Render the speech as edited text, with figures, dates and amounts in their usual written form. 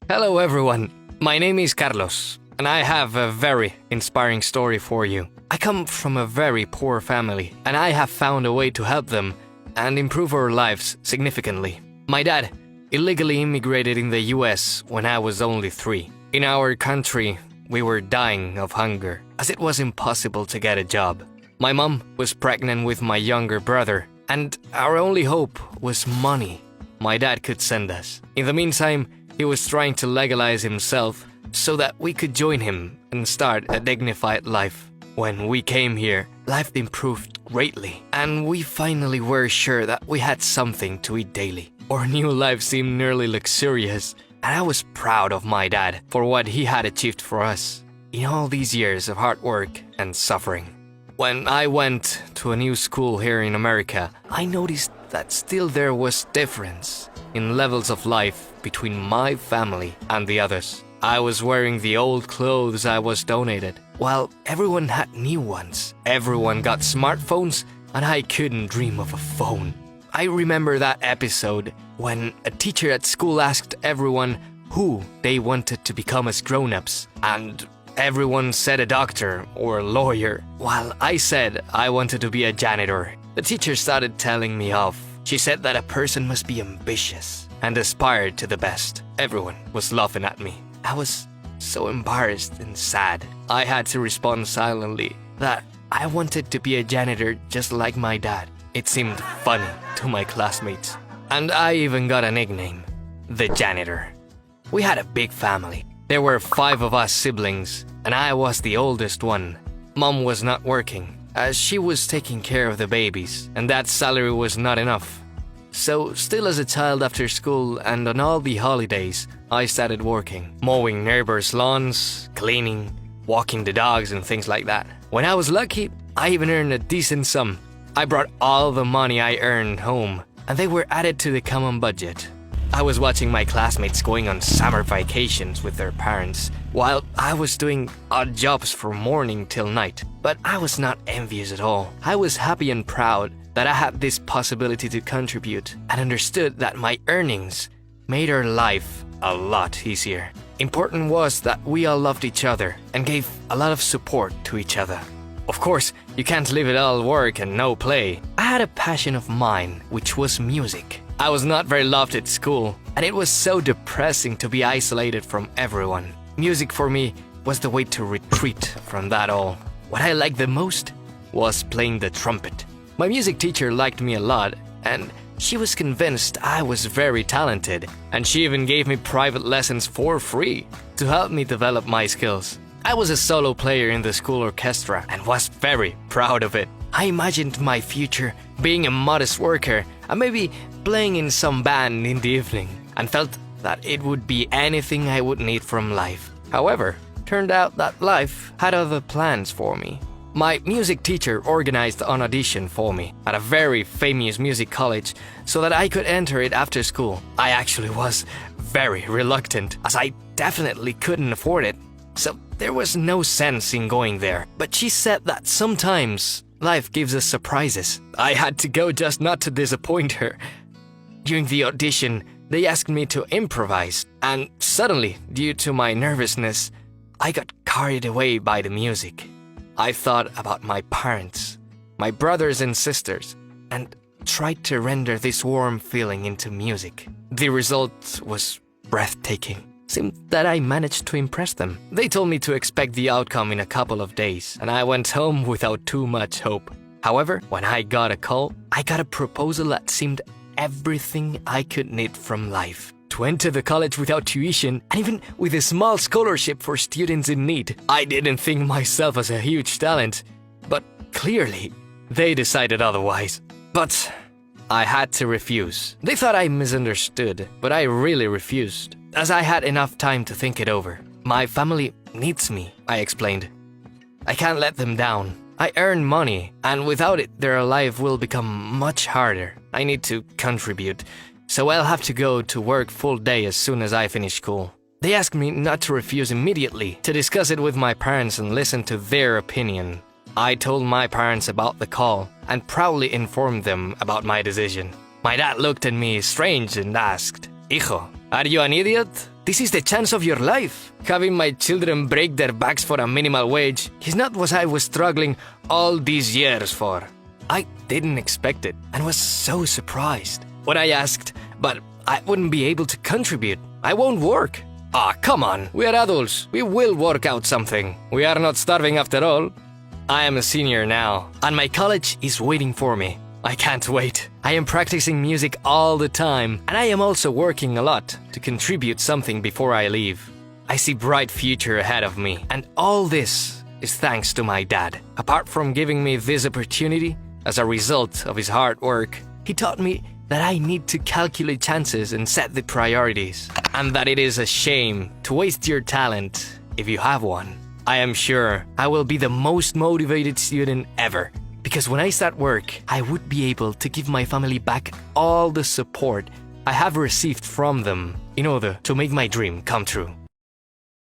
Hello everyone, my name is Carlos, and I have a very inspiring story for you. I come from a very poor family, and I have found a way to help them and improve our lives significantly. My dad illegally immigrated in the US when I was only 3. In our country, we were dying of hunger, as it was impossible to get a job. My mom was pregnant with my younger brother, and our only hope was money my dad could send us. In the meantime, he was trying to legalize himself so that we could join him and start a dignified life. When we came here, life improved greatly, and we finally were sure that we had something to eat daily. Our new life seemed nearly luxurious, and I was proud of my dad for what he had achieved for us in all these years of hard work and suffering. When I went to a new school here in America, I noticed that still there was difference in levels of life between my family and the others. I was wearing the old clothes I was donated, while everyone had new ones. Everyone got smartphones, and I couldn't dream of a phone. I remember that episode when a teacher at school asked everyone who they wanted to become as grown-ups, and everyone said a doctor or a lawyer, while I said I wanted to be a janitor. The teacher started telling me off. She said that a person must be ambitious and aspire to the best. Everyone was laughing at me. I was so embarrassed and sad. I had to respond silently that I wanted to be a janitor just like my dad. It seemed funny to my classmates. And I even got a nickname, the janitor. We had a big family. There were 5 of us siblings, and I was the oldest one. Mom was not working, as she was taking care of the babies, and that salary was not enough. So, still as a child after school and on all the holidays, I started working, mowing neighbors' lawns, cleaning, walking the dogs and things like that. When I was lucky, I even earned a decent sum. I brought all the money I earned home, and they were added to the common budget. I was watching my classmates going on summer vacations with their parents, while I was doing odd jobs from morning till night. But I was not envious at all. I was happy and proud that I had this possibility to contribute, and understood that my earnings made our life a lot easier. Important was that we all loved each other and gave a lot of support to each other. Of course, you can't live it all work and no play. I had a passion of mine, which was music. I was not very loved at school, and it was so depressing to be isolated from everyone. Music for me was the way to retreat from that all. What I liked the most was playing the trumpet. My music teacher liked me a lot, and she was convinced I was very talented, and she even gave me private lessons for free to help me develop my skills. I was a solo player in the school orchestra and was very proud of it. I imagined my future being a modest worker and maybe playing in some band in the evening, and felt that it would be anything I would need from life. However, turned out that life had other plans for me. My music teacher organized an audition for me at a very famous music college so that I could enter it after school. I actually was very reluctant, as I definitely couldn't afford it, so there was no sense in going there. But she said that sometimes life gives us surprises. I had to go just not to disappoint her. During the audition, they asked me to improvise, and suddenly, due to my nervousness, I got carried away by the music. I thought about my parents, my brothers and sisters, and tried to render this warm feeling into music. The result was breathtaking. Seemed that I managed to impress them. They told me to expect the outcome in a couple of days, and I went home without too much hope. However, when I got a call, I got a proposal that seemed everything I could need from life. To enter the college without tuition, and even with a small scholarship for students in need. I didn't think myself as a huge talent, but clearly, they decided otherwise. But I had to refuse. They thought I misunderstood, but I really refused, as I had enough time to think it over. My family needs me, I explained. I can't let them down. I earn money, and without it, their life will become much harder. I need to contribute, so I'll have to go to work full day as soon as I finish school. They asked me not to refuse immediately, to discuss it with my parents and listen to their opinion. I told my parents about the call and proudly informed them about my decision. My dad looked at me strange and asked, "Hijo, are you an idiot? This is the chance of your life. Having my children break their backs for a minimal wage is not what I was struggling all these years for. I didn't expect it and was so surprised when I asked, but I wouldn't be able to contribute. I won't work. Ah, come on. We are adults. We will work out something. We are not starving after all. I am a senior now, and my college is waiting for me. I can't wait. I am practicing music all the time, and I am also working a lot to contribute something before I leave. I see bright future ahead of me, and all this is thanks to my dad. Apart from giving me this opportunity, as a result of his hard work, he taught me that I need to calculate chances and set the priorities, and that it is a shame to waste your talent if you have one. I am sure I will be the most motivated student ever, because when I start work, I would be able to give my family back all the support I have received from them in order to make my dream come true.